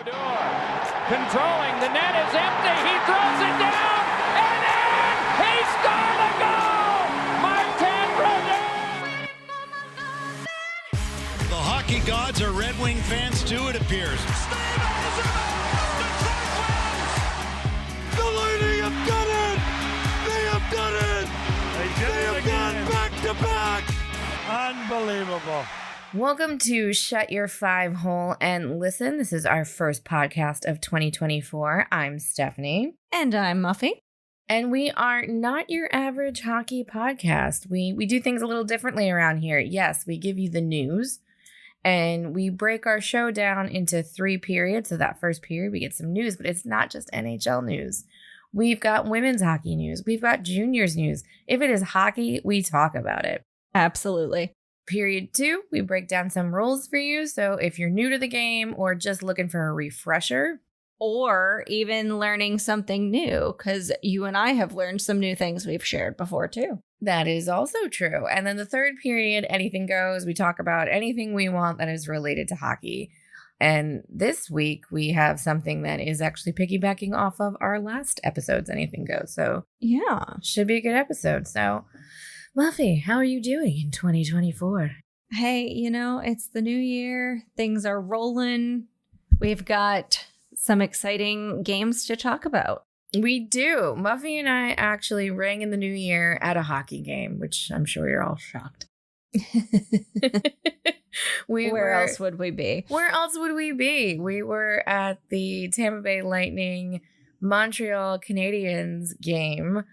Controlling, the net is empty, he throws it down, and in! He scored the goal! Martin Brodeur! The hockey gods are Red Wing fans too, it appears. The Lightning have done it! They have done it! They have gone back to back! Unbelievable. Welcome to Shut Your Five Hole and Listen. This is our first podcast of 2024. I'm Stephanie. And I'm Muffy. And we are not your average hockey podcast. We do things a little differently around here. Yes, we give you the news and we break our show down into 3 periods. So that first period, we get some news, but it's not just NHL news. We've got women's hockey news. We've got juniors news. If it is hockey, we talk about it. Absolutely. Period 2, we break down some rules for you. So if you're new to the game or just looking for a refresher, or even learning something new, because you and I have learned some new things we've shared before too. that is also true. And then the third period, anything goes. We talk about anything we want that is related to hockey. And this week we have something that is actually piggybacking off of our last episode's Anything Goes. So Yeah. should be a good episode. So Muffy, how are you doing in 2024? Hey, it's the new year. Things are rolling. We've got some exciting games to talk about. We do. Muffy and I actually rang in the new year at a hockey game, which I'm sure you're all shocked. Where else would we be? Where else would we be? We were at the Tampa Bay Lightning Montreal Canadiens game.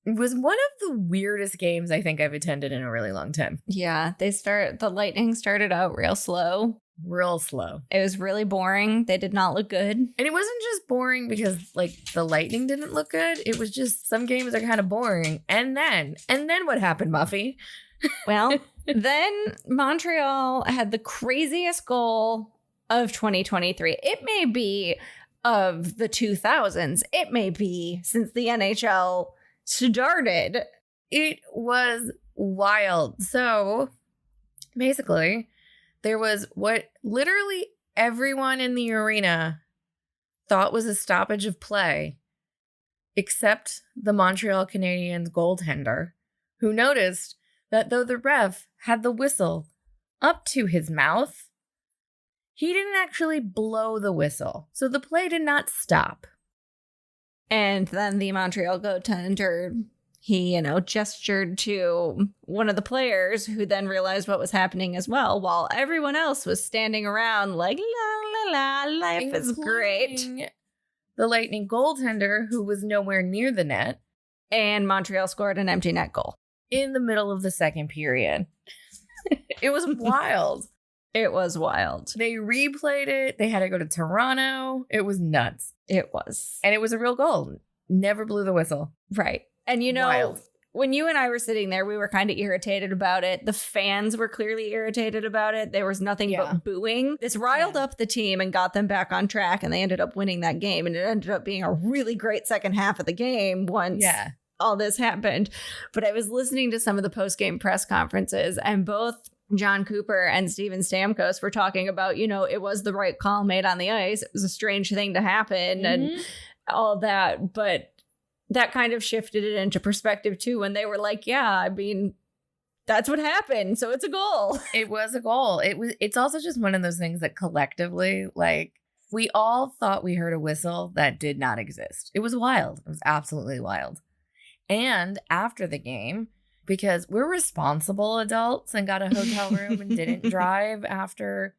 It was one of the weirdest games I think I've attended in a really long time. Yeah, the Lightning started out real slow. Real slow. It was really boring. They did not look good. And it wasn't just boring because the Lightning didn't look good. It was just some games are kind of boring. And then what happened, Muffy? Well, then Montreal had the craziest goal of 2023. It may be of the 2000s. It may be since the NHL started. It was wild. So basically, there was what literally everyone in the arena thought was a stoppage of play, except the Montreal Canadiens goaltender, who noticed that though the ref had the whistle up to his mouth, he didn't actually blow the whistle. So the play did not stop. And then the Montreal goaltender, he, gestured to one of the players who then realized what was happening as well, while everyone else was standing around like, la, la, la, life is great. The Lightning goaltender, who was nowhere near the net. And Montreal scored an empty net goal. In the middle of the second period. It was wild. It was wild. They replayed it. They had to go to Toronto. It was nuts. It was. And it was a real goal. Never blew the whistle. Right. And Wild. when you and I were sitting there, we were kind of irritated about it. The fans were clearly irritated about it. There was nothing but booing. This riled up the team and got them back on track, and they ended up winning that game. And it ended up being a really great second half of the game once all this happened. But I was listening to some of the post-game press conferences, and both John Cooper and Steven Stamkos were talking about, it was the right call made on the ice. It was a strange thing to happen and all that. But that kind of shifted it into perspective too, when they were like, that's what happened. So it's a goal. It was a goal. It's also just one of those things that collectively, we all thought we heard a whistle that did not exist. It was wild. It was absolutely wild. And after the game, because we're responsible adults and got a hotel room and didn't drive after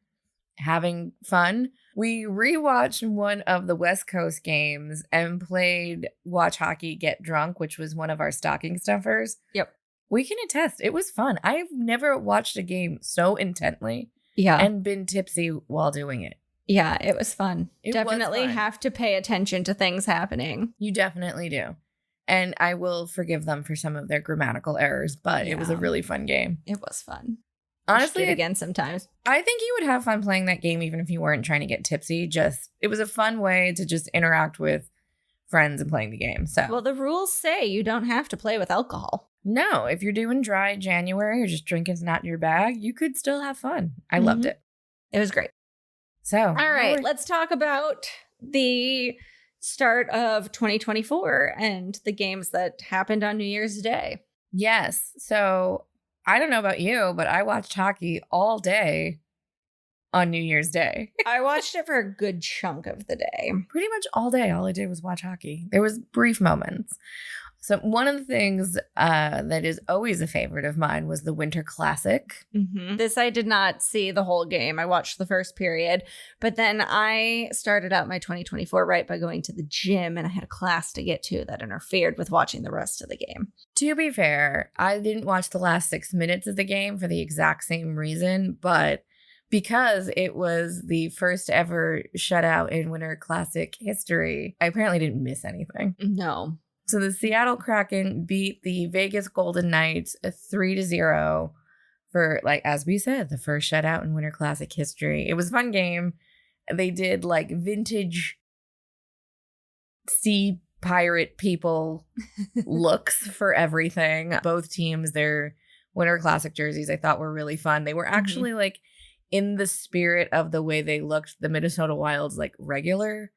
having fun, we rewatched one of the West Coast games and played Watch Hockey, Get Drunk, which was one of our stocking stuffers. Yep. We can attest. It was fun. I've never watched a game so intently and been tipsy while doing it. Yeah, it was fun. It definitely was fun. Have to pay attention to things happening. You definitely do. And I will forgive them for some of their grammatical errors, but it was a really fun game. It was fun. Honestly, again sometimes. I think you would have fun playing that game even if you weren't trying to get tipsy. It was a fun way to just interact with friends and playing the game. So, well, the rules say you don't have to play with alcohol. No, if you're doing dry January or just drinking's not your bag, you could still have fun. I loved it. It was great. So, all right, let's talk about the start of 2024 and the games that happened on New Year's Day. Yes. So I don't know about you, but I watched hockey all day on New Year's Day. I watched it for a good chunk of the day. Pretty much all day. All I did was watch hockey. There was brief moments. So one of the things that is always a favorite of mine was the Winter Classic. Mm-hmm. This I did not see the whole game. I watched the first period, but then I started out my 2024 right by going to the gym, and I had a class to get to that interfered with watching the rest of the game. To be fair, I didn't watch the last 6 minutes of the game for the exact same reason, but because it was the first ever shutout in Winter Classic history, I apparently didn't miss anything. No. So the Seattle Kraken beat the Vegas Golden Knights 3-0 for, like, as we said, the first shutout in Winter Classic history. It was a fun game. They did like vintage sea pirate people looks for everything. Both teams, their Winter Classic jerseys I thought were really fun. They were actually like in the spirit of the way they looked, the Minnesota Wild's like regular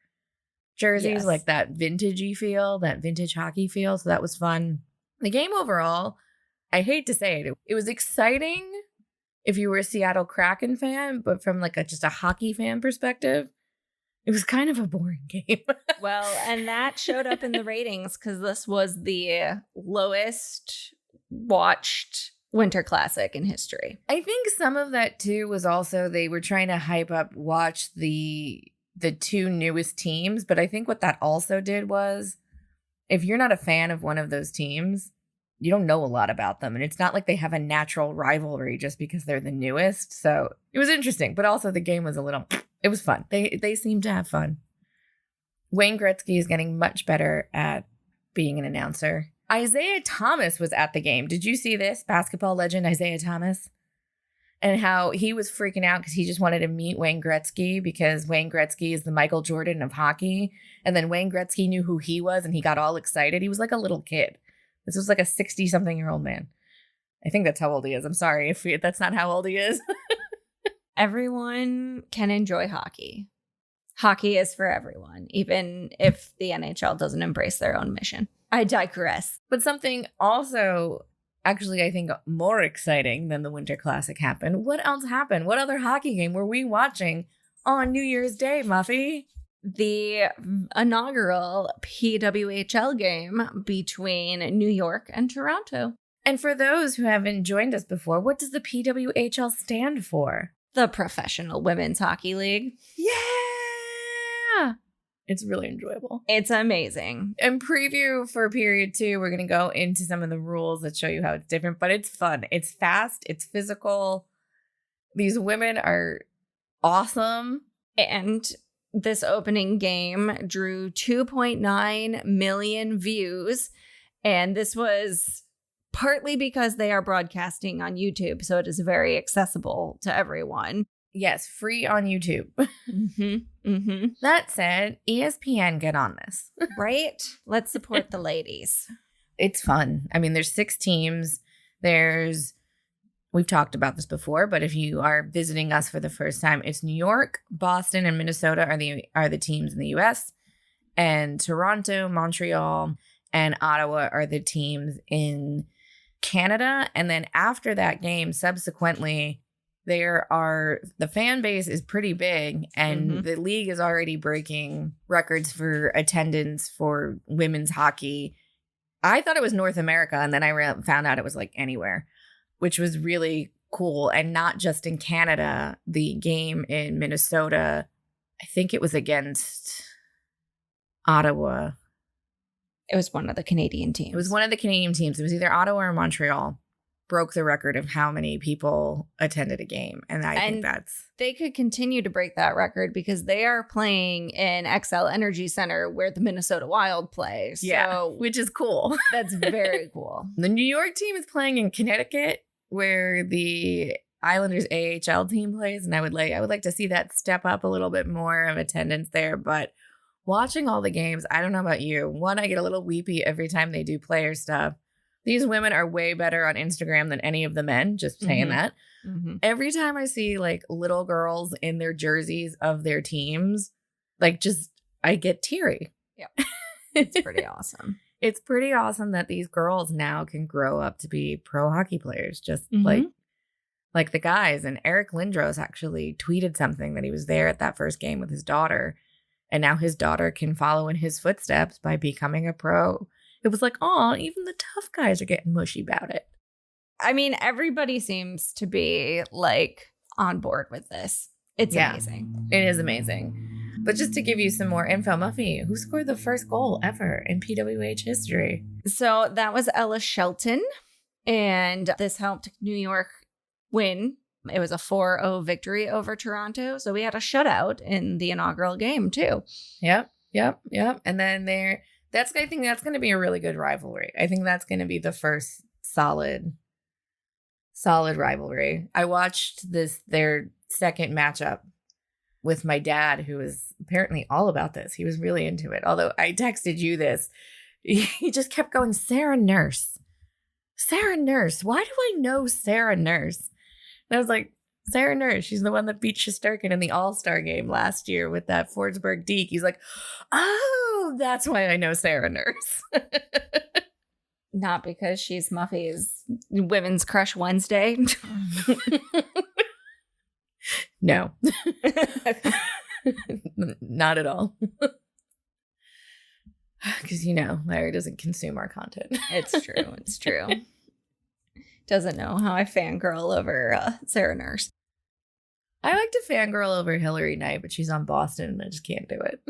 jerseys, like that vintagey feel, that vintage hockey feel. So that was fun. The game overall, I hate to say it, it was exciting if you were a Seattle Kraken fan, but from like just a hockey fan perspective, it was kind of a boring game. Well, and that showed up in the ratings because this was the lowest watched Winter Classic in history. I think some of that too was also they were trying to hype up, watch the two newest teams. But I think what that also did was if you're not a fan of one of those teams, you don't know a lot about them. And it's not like they have a natural rivalry just because they're the newest. So it was interesting. But also the game was it was fun. They seemed to have fun. Wayne Gretzky is getting much better at being an announcer. Isaiah Thomas was at the game. Did you see this? Basketball legend Isaiah Thomas? And how he was freaking out because he just wanted to meet Wayne Gretzky because Wayne Gretzky is the Michael Jordan of hockey. And then Wayne Gretzky knew who he was and he got all excited. He was like a little kid. This was like a 60-something-year-old man. I think that's how old he is. I'm sorry if that's not how old he is. Everyone can enjoy hockey. Hockey is for everyone, even if the NHL doesn't embrace their own mission. I digress. But something also, actually, I think more exciting than the Winter Classic happened. What else happened? What other hockey game were we watching on New Year's Day, Muffy? The inaugural PWHL game between New York and Toronto. And for those who haven't joined us before, what does the PWHL stand for? The Professional Women's Hockey League. Yeah! It's really enjoyable. It's amazing. In preview for period 2, we're going to go into some of the rules that show you how it's different, but it's fun. It's fast. It's physical. These women are awesome. And this opening game drew 2.9 million views. And this was partly because they are broadcasting on YouTube, so it is very accessible to everyone. Yes, free on YouTube. That said, ESPN, get on this. Right? Let's support the ladies. It's fun. I mean, there's 6 teams. We've talked about this before, but if you are visiting us for the first time, it's New York, Boston, and Minnesota are the teams in the US, and Toronto, Montreal, and Ottawa are the teams in Canada. And then after that game, subsequently, the fan base is pretty big, and the league is already breaking records for attendance for women's hockey. I thought it was North America, and then I found out it was like anywhere, which was really cool. And not just in Canada. The game in Minnesota, I think it was against Ottawa. It was one of the Canadian teams. It was one of the Canadian teams. It was either Ottawa or Montreal. Broke the record of how many people attended a game. And I think they could continue to break that record because they are playing in XL Energy Center where the Minnesota Wild plays. Yeah, which is cool. That's very cool. The New York team is playing in Connecticut where the Islanders AHL team plays. And I would like to see that step up a little bit more of attendance there. But watching all the games, I don't know about you. One, I get a little weepy every time they do player stuff. These women are way better on Instagram than any of the men, just saying that. Mm-hmm. Every time I see like little girls in their jerseys of their teams, like just I get teary. Yeah. It's pretty awesome. It's pretty awesome that these girls now can grow up to be pro hockey players, just like the guys. And Eric Lindros actually tweeted something that he was there at that first game with his daughter. And now his daughter can follow in his footsteps by becoming a pro. It was like, oh, even the tough guys are getting mushy about it. I mean, everybody seems to be like on board with this. It's amazing. It is amazing. But just to give you some more info, Muffy, who scored the first goal ever in PWH history? So that was Ella Shelton. And this helped New York win. It was a 4-0 victory over Toronto. So we had a shutout in the inaugural game, too. Yep. And then I think that's going to be a really good rivalry. I think that's going to be the first solid rivalry. I watched their second matchup with my dad, who was apparently all about this. He was really into it. Although I texted you this. He just kept going, Sarah Nurse. Sarah Nurse. Why do I know Sarah Nurse? And I was like, Sarah Nurse. She's the one that beat Shesterkin in the All-Star game last year with that Forsberg deke. He's like, oh, that's why I know Sarah Nurse. Not because she's Muffy's Women's Crush Wednesday. No. Not at all. Because, Larry doesn't consume our content. It's true. Doesn't know how I fangirl over Sarah Nurse. I like to fangirl over Hillary Knight, but she's on Boston and I just can't do it.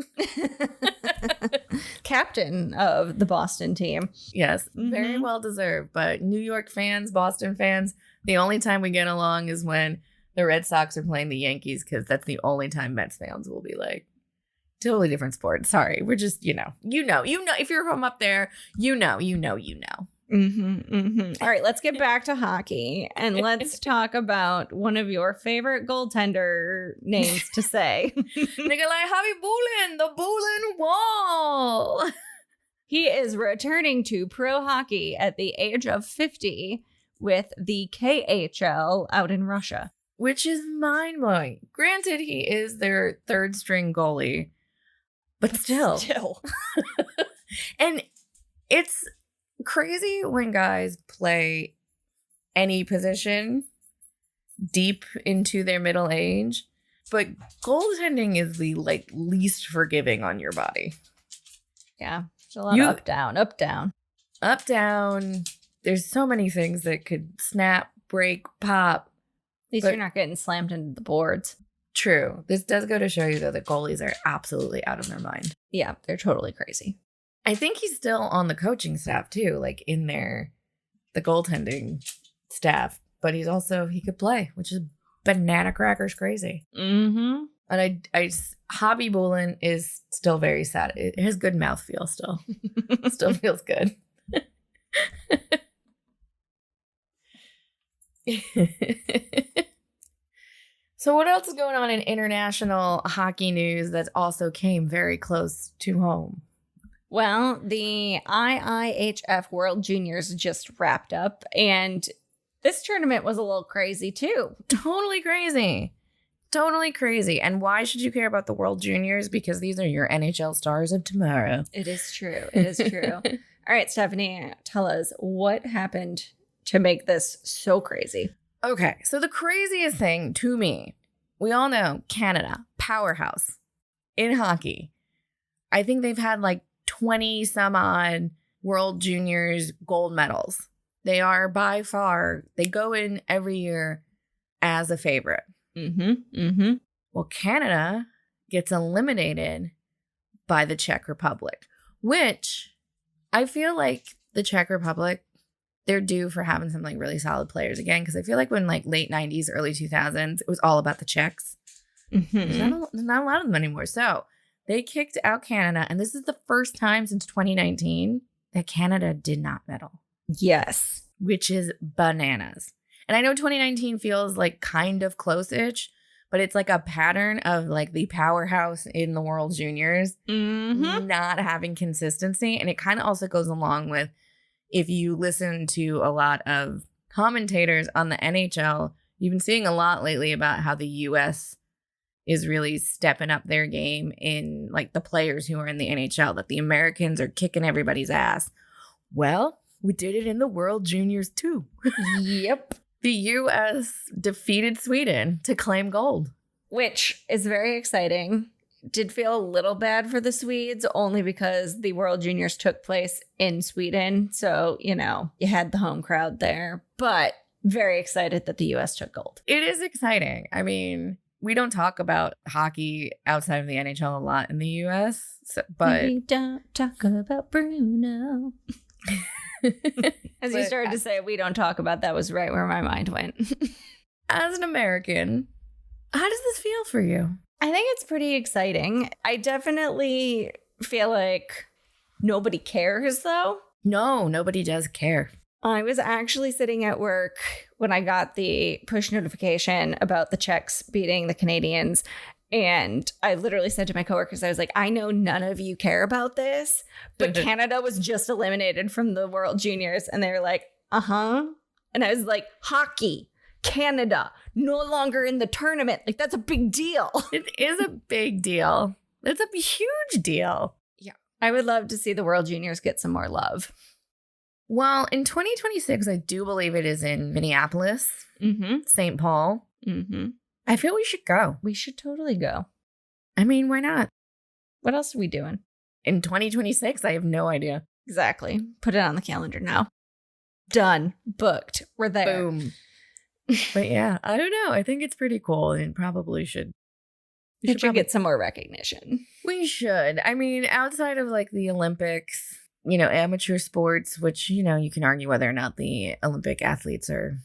Captain of the Boston team. Yes, very well deserved. But New York fans, Boston fans, the only time we get along is when the Red Sox are playing the Yankees, because that's the only time Mets fans will be like, totally different sport. Sorry, we're just, you know, if you're from up there, you know. All right, let's get back to hockey and let's talk about one of your favorite goaltender names to say. Nikolai Javi Bulin, the Bulin Wall. He is returning to pro hockey at the age of 50 with the KHL out in Russia. Which is mind-blowing. Granted, he is their third string goalie, but still. And it's crazy when guys play any position deep into their middle age, but goaltending is the least forgiving on your body. Yeah, it's a lot of up, down. There's so many things that could snap, break, pop. At least you're not getting slammed into the boards. True. This does go to show you, though, that goalies are absolutely out of their mind. Yeah, they're totally crazy. I think he's still on the coaching staff, too, the goaltending staff. But he could play, which is banana crackers crazy. Mm-hmm. And Hobby Bulin is still very sad. It has good mouthfeel still. Still feels good. So what else is going on in international hockey news that also came very close to home? Well, the IIHF World Juniors just wrapped up, and this tournament was a little crazy too. Totally crazy. And why should you care about the World Juniors? Because these are your NHL stars of tomorrow. It is true. All right, Stephanie, tell us what happened to make this so crazy. Okay, so the craziest thing to me, we all know Canada, powerhouse in hockey. I think they've had 20 some odd World Juniors gold medals. They are by far, they go in every year as a favorite. Well, Canada gets eliminated by the Czech Republic, which I feel like the Czech Republic, they're due for having some really solid players again, because I feel like when late 90s, early 2000s, it was all about the Czechs. There's not a lot of them anymore. So they kicked out Canada, and this is the first time since 2019 that Canada did not medal. Yes. Which is bananas. And I know 2019 feels kind of close-ish, but it's a pattern of the powerhouse in the World Juniors not having consistency. And it kind of also goes along with, if you listen to a lot of commentators on the NHL, you've been seeing a lot lately about how the U.S. is really stepping up their game in like the players who are in the NHL, that the Americans are kicking everybody's ass. Well, we did it in the World Juniors too. Yep. The U.S. defeated Sweden to claim gold. Which is very exciting. Did feel a little bad for the Swedes, only because the World Juniors took place in Sweden. So, you had the home crowd there. But very excited that the U.S. took gold. It is exciting. I mean, we don't talk about hockey outside of the NHL a lot in the U.S., but we don't talk about Bruno. As you started to say, we don't talk about, that was right where my mind went. As an American, how does this feel for you? I think it's pretty exciting. I definitely feel like nobody cares, though. No, nobody does care. I was actually sitting at work when I got the push notification about the Czechs beating the Canadians. And I literally said to my coworkers, I was like, I know none of you care about this, but Canada was just eliminated from the World Juniors. And they were like, uh-huh. And I was like, hockey, Canada, no longer in the tournament. Like, that's a big deal. It is a big deal. It's a huge deal. Yeah. I would love to see the World Juniors get some more love. Well, in 2026, I do believe it is in Minneapolis, St. Paul. I feel we should go. We should totally go. I mean, why not? What else are we doing? In 2026, I have no idea. Exactly. Put it on the calendar now. Done. Booked. We're there. Boom. But yeah, I don't know. I think it's pretty cool and probably should. It should get some more recognition. We should. I mean, outside of like the Olympics, amateur sports, which, you can argue whether or not the Olympic athletes are,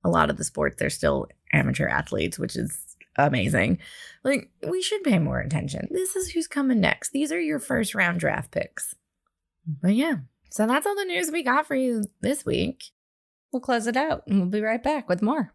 a lot of the sports, they're still amateur athletes, which is amazing. Like, we should pay more attention. This is who's coming next. These are your first round draft picks. But yeah, so that's all the news we got for you this week. We'll close it out and we'll be right back with more.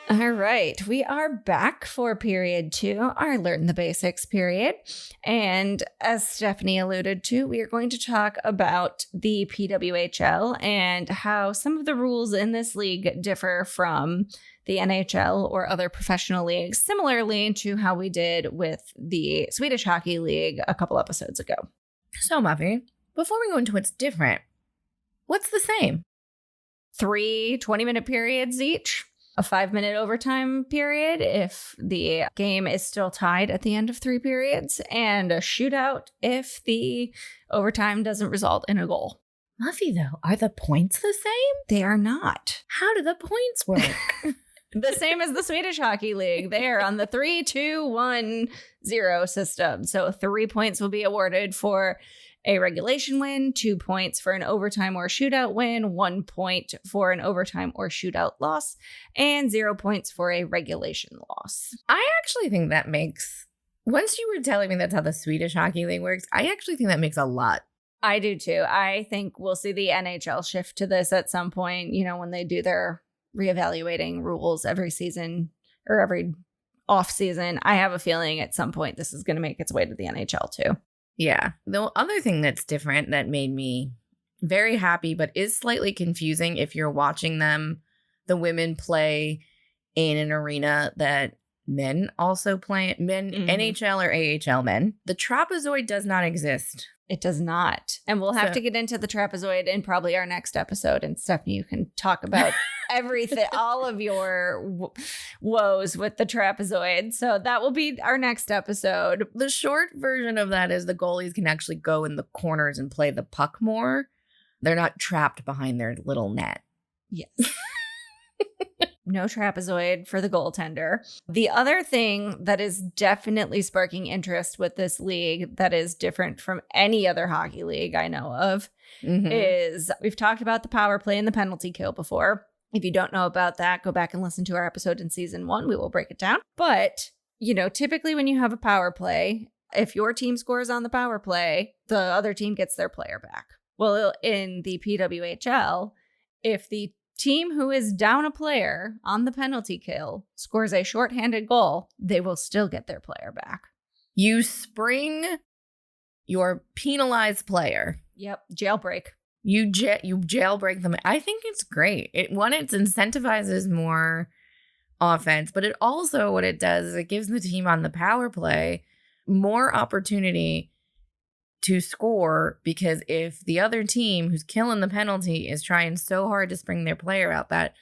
All right, we are back for period 2, our Learn the Basics period. And as Stephanie alluded to, we are going to talk about the PWHL and how some of the rules in this league differ from the NHL or other professional leagues, similarly to how we did with the Swedish Hockey League a couple episodes ago. So, Muffy, before we go into what's different, what's the same? 3 20-minute periods each. A 5-minute overtime period if the game is still tied at the end of 3 periods, and a shootout if the overtime doesn't result in a goal. Muffy, though, are the points the same? They are not. How do the points work? The same as the Swedish Hockey League. They are on the 3-2-1-0 system. So 3 points will be awarded for a regulation win, 2 points for an overtime or shootout win, 1 point for an overtime or shootout loss, and 0 points for a regulation loss. I actually think that makes, once you were telling me that's how the Swedish Hockey League works, I actually think that makes a lot. I do too. I think we'll see the NHL shift to this at some point, when they do their reevaluating rules every season or every off season. I have a feeling at some point this is going to make its way to the NHL too. Yeah. The other thing that's different that made me very happy, but is slightly confusing if you're watching the women play in an arena that men also play, NHL or AHL men. The trapezoid does not exist. It does not. And we'll have to get into the trapezoid in probably our next episode. And Stephanie, you can talk about everything, all of your woes with the trapezoid. So that will be our next episode. The short version of that is the goalies can actually go in the corners and play the puck more. They're not trapped behind their little net. Yes. No trapezoid for the goaltender. The other thing that is definitely sparking interest with this league that is different from any other hockey league I know of is we've talked about the power play and the penalty kill before. If you don't know about that, go back and listen to our episode in season 1. We will break it down. But, typically when you have a power play, if your team scores on the power play, the other team gets their player back. Well, in the PWHL, if the team who is down a player on the penalty kill scores a shorthanded goal, they will still get their player back. You spring your penalized player. Yep. Jailbreak. You jailbreak them. I think it's great. It incentivizes more offense, but it also, what it does is it gives the team on the power play more opportunity to score, because if the other team who's killing the penalty is trying so hard to spring their player out, that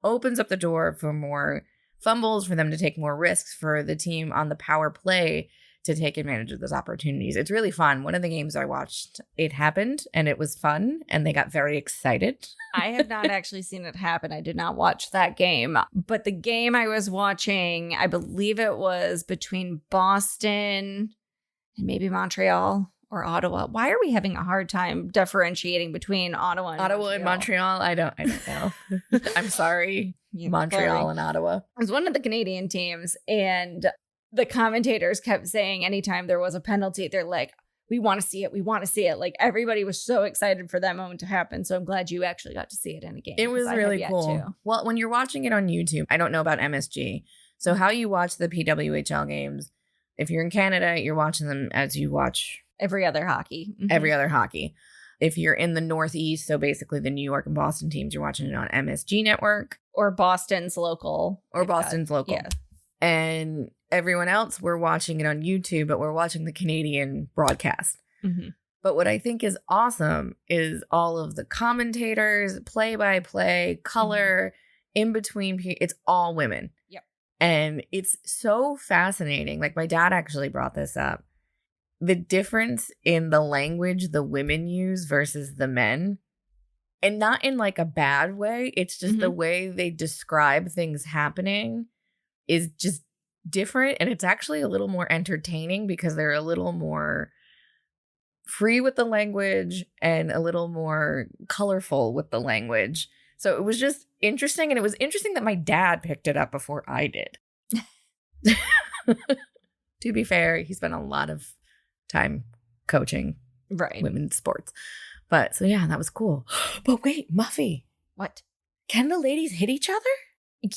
opens up the door for more fumbles, for them to take more risks, for the team on the power play to take advantage of those opportunities. It's really fun. One of the games I watched, it happened and it was fun and they got very excited. I have not actually seen it happen. I did not watch that game. But the game I was watching, I believe it was between Boston and maybe Montreal or Ottawa. Why are we having a hard time differentiating between Ottawa and Montreal? I don't know. I'm sorry. Montreal and Ottawa. It was one of the Canadian teams, and the commentators kept saying anytime there was a penalty, they're like, we want to see it. We want to see it. Like, everybody was so excited for that moment to happen. So I'm glad you actually got to see it in a game. It was really cool. Well, when you're watching it on YouTube, I don't know about MSG. So how you watch the PWHL games, if you're in Canada, you're watching them as you watch every other hockey. Mm-hmm. Every other hockey. If you're in the Northeast, so basically the New York and Boston teams, you're watching it on MSG Network. Or Boston's local. Yeah. And everyone else, we're watching it on YouTube, but we're watching the Canadian broadcast. Mm-hmm. But what I think is awesome is all of the commentators, play-by-play, color, in between. It's all women. Yep. And it's so fascinating. Like, my dad actually brought this up. The difference in the language the women use versus the men, and not in like a bad way. It's just the way they describe things happening is just different. And it's actually a little more entertaining because they're a little more free with the language and a little more colorful with the language. So it was just interesting. And it was interesting that my dad picked it up before I did. To be fair, he spent a lot of time coaching women's sports. But so yeah, that was cool. But wait, Muffy. What? Can the ladies hit each other?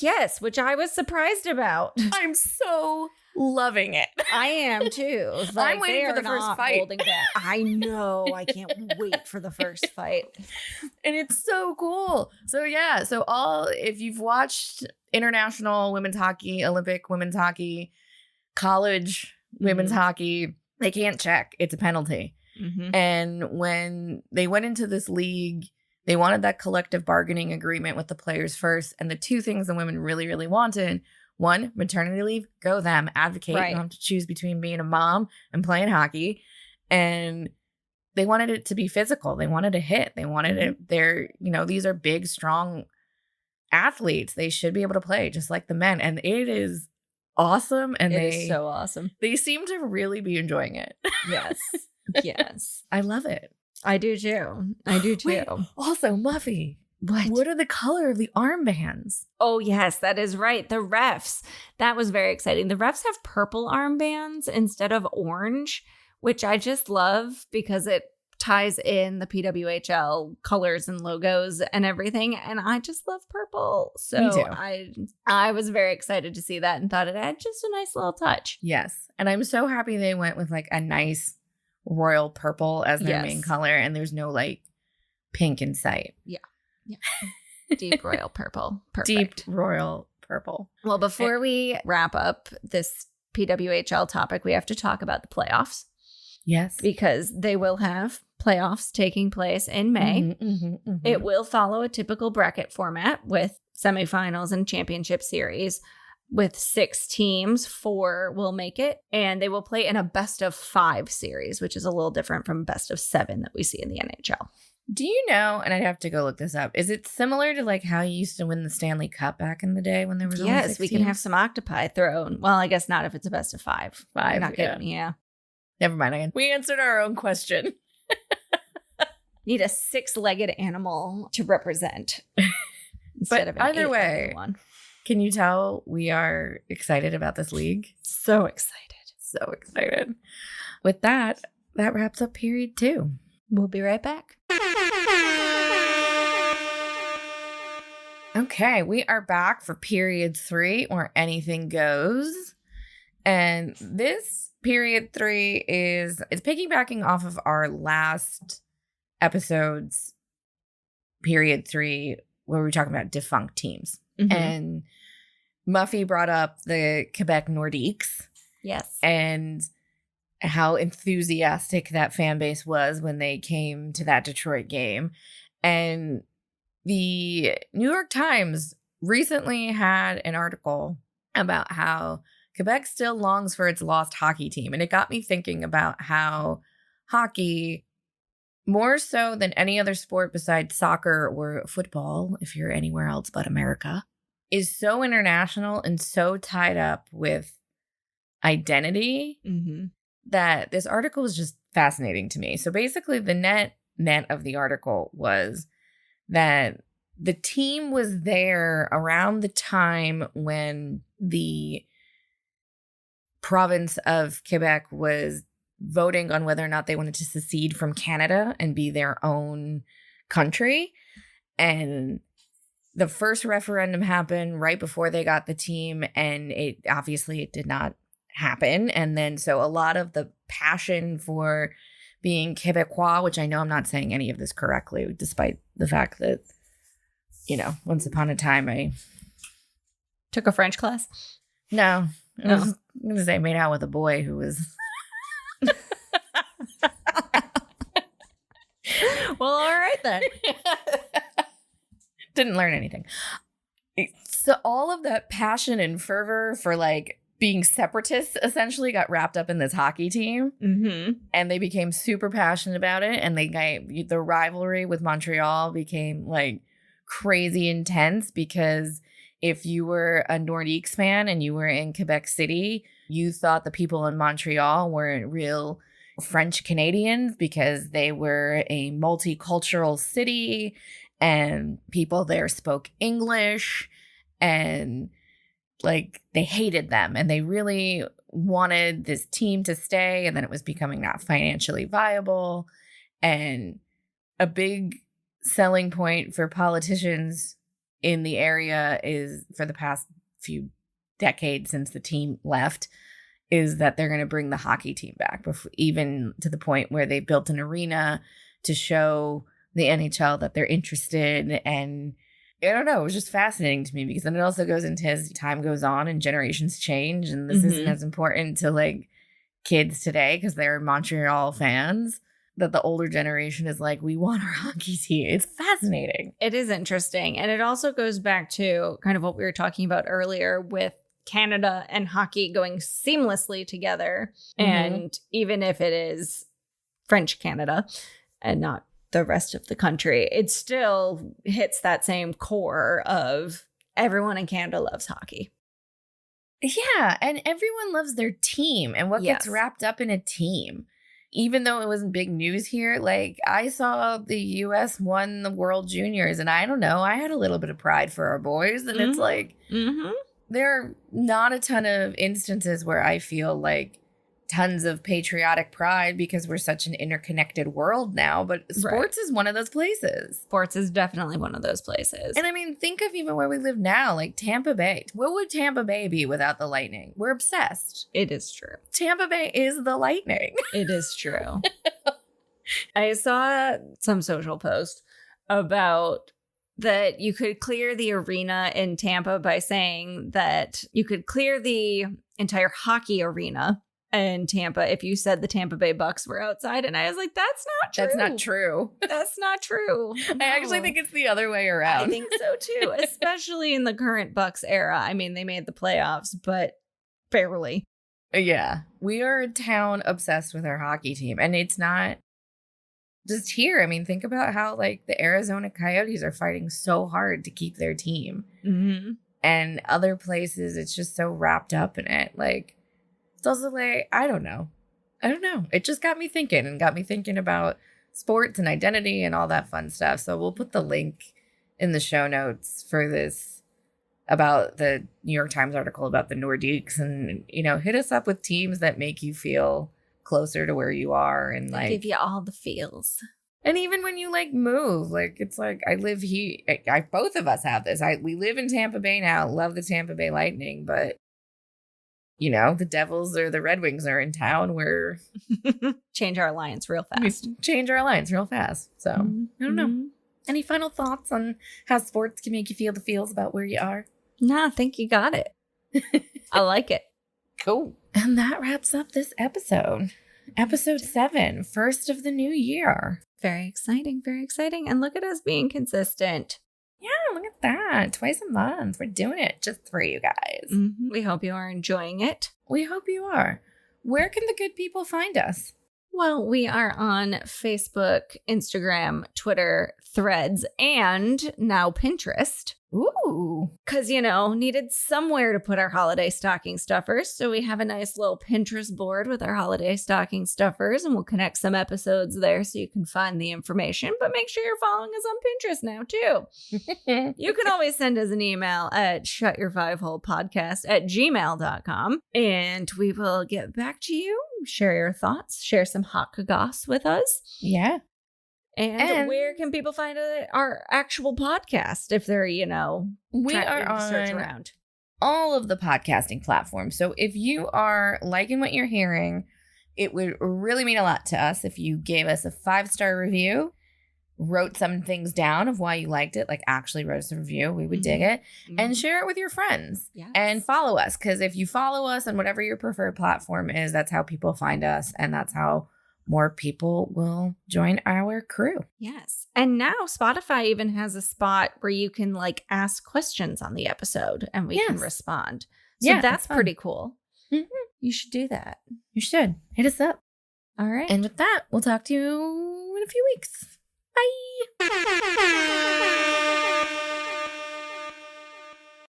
Yes, which I was surprised about. I'm so loving it. I am too. Like, I'm waiting for the first fight. Holding back. I know. I can't wait for the first fight. And it's so cool. So yeah, if you've watched international women's hockey, Olympic women's hockey, college women's hockey, they can't check. It's a penalty. Mm-hmm. And when they went into this league, they wanted that collective bargaining agreement with the players first. And the two things the women really, really wanted, one, maternity leave, go them, advocate. Right. You don't have to choose between being a mom and playing hockey. And they wanted it to be physical. They wanted to hit. They wanted it. These are big, strong athletes. They should be able to play just like the men. And it is awesome. And it is so awesome. They seem to really be enjoying it. Yes. Yes. I love it. I do too. Wait, also, Muffy. What are the color of the armbands? Oh, yes, that is right. The refs. That was very exciting. The refs have purple armbands instead of orange, which I just love because it ties in the PWHL colors and logos and everything. And I just love purple. So I was very excited to see that and thought it had just a nice little touch. Yes. And I'm so happy they went with like a nice royal purple as their main color. And there's no like pink in sight. Yeah. Deep royal purple. Perfect. Deep royal purple. Well, before we wrap up this PWHL topic, we have to talk about the playoffs. Yes. Because they will have playoffs taking place in May. It will follow a typical bracket format with semifinals and championship series. With 6 teams, 4 will make it. And they will play in a best of 5 series, which is a little different from best of 7 that we see in the NHL. Do you know, and I'd have to go look this up, is it similar to like how you used to win the Stanley Cup back in the day when there was only 6 Yes, we can have some octopi thrown. Well, I guess not if it's a best of 5. 5, not kidding me, yeah. Never mind again. We answered our own question. Need a 6-legged animal to represent instead of an either way, one. Can you tell we are excited about this league? So excited. So excited. With that wraps up period 2. We'll be right back. Okay, we are back for period 3, where anything goes. And this period 3 is it's piggybacking off of our last episode's period 3 where we were talking about defunct teams. And Muffy brought up the Quebec Nordiques. Yes. And how enthusiastic that fan base was when they came to that Detroit game. And the New York Times recently had an article about how Quebec still longs for its lost hockey team. And it got me thinking about how hockey, more so than any other sport besides soccer or football, if you're anywhere else but America, is so international and so tied up with identity that this article was just fascinating to me. So basically the net of the article was that the team was there around the time when the province of Quebec was voting on whether or not they wanted to secede from Canada and be their own country. And the first referendum happened right before they got the team, and it did not happen. And then so a lot of the passion for being Quebecois, which I know I'm not saying any of this correctly, despite the fact that, once upon a time I took a French class. No, I was going to say I made out with a boy who was well, all right then. Didn't learn anything. So all of that passion and fervor for like being separatists essentially got wrapped up in this hockey team. And they became super passionate about it. And the rivalry with Montreal became like crazy intense, because if you were a Nordiques fan and you were in Quebec City, you thought the people in Montreal were real French Canadians because they were a multicultural city and people there spoke English, and like they hated them and they really wanted this team to stay. And then it was becoming not financially viable. And a big selling point for politicians in the area is, for the past few decades since the team left, is that they're going to bring the hockey team back, even to the point where they built an arena to show the NHL that they're interested. And I don't know, it was just fascinating to me, because then it also goes into as time goes on and generations change, and this isn't as important to like kids today because they're Montreal fans, that the older generation is like, we want our hockey team. It's fascinating. It is interesting. And it also goes back to kind of what we were talking about earlier with Canada and hockey going seamlessly together. And even if it is French Canada and not the rest of the country, it still hits that same core of everyone in Canada loves hockey. Yeah. And everyone loves their team and what gets wrapped up in a team. Even though it wasn't big news here, like I saw the U.S. won the World Juniors, and I don't know, I had a little bit of pride for our boys. And it's like, there are not a ton of instances where I feel like tons of patriotic pride because we're such an interconnected world now. But sports is one of those places. Sports is definitely one of those places. And I mean, think of even where we live now, like Tampa Bay. What would Tampa Bay be without the Lightning? We're obsessed. It is true. Tampa Bay is the Lightning. It is true. I saw some social post about that you could clear the arena in Tampa by saying that you could clear the entire hockey arena in Tampa if you said the Tampa Bay Bucks were outside. And I was like, that's not true. That's not true. That's not true. No. I actually think it's the other way around. I think so too, especially in the current Bucks era. I mean, they made the playoffs, but barely. Yeah. We are a town obsessed with our hockey team. And it's not just here. I mean, think about how like the Arizona Coyotes are fighting so hard to keep their team. And other places, it's just so wrapped up in it. Like, it's also like, I don't know. It just got me thinking about sports and identity and all that fun stuff. So we'll put the link in the show notes for this, about the New York Times article about the Nordiques, and, hit us up with teams that make you feel closer to where you are, and like give you all the feels. And even when you like move, like it's like I live here. Both of us have this. We live in Tampa Bay now. Love the Tampa Bay Lightning, but you know, the Devils or the Red Wings are in town, we're change our alliance real fast. Change our alliance real fast. So I don't know. Any final thoughts on how sports can make you feel the feels about where you are? No, I think you got it. I like it. Cool. And that wraps up this episode. Episode 7, first of the new year. Very exciting, very exciting. And look at us being consistent. Yeah, look at that. Twice a month. We're doing it just for you guys. Mm-hmm. We hope you are enjoying it. We hope you are. Where can the good people find us? Well, we are on Facebook, Instagram, Twitter, Threads, and now Pinterest. Ooh. Because, needed somewhere to put our holiday stocking stuffers. So we have a nice little Pinterest board with our holiday stocking stuffers, and we'll connect some episodes there so you can find the information. But make sure you're following us on Pinterest now, too. You can always send us an email at shutyourfiveholepodcast@gmail.com, and we will get back to you. Share your thoughts. Share some hot goss with us. Yeah. And where can people find our actual podcast if they're, we are on search around all of the podcasting platforms. So if you are liking what you're hearing, it would really mean a lot to us if you gave us a 5-star review, wrote some things down of why you liked it, like actually wrote us a review. We would dig it. And share it with your friends. Yes. And follow us. Because if you follow us on whatever your preferred platform is, that's how people find us. And that's how more people will join our crew. Yes. And now Spotify even has a spot where you can ask questions on the episode and we can respond. So that's pretty cool. Mm-hmm. You should do that. You should. Hit us up. All right. And with that, we'll talk to you in a few weeks. Bye.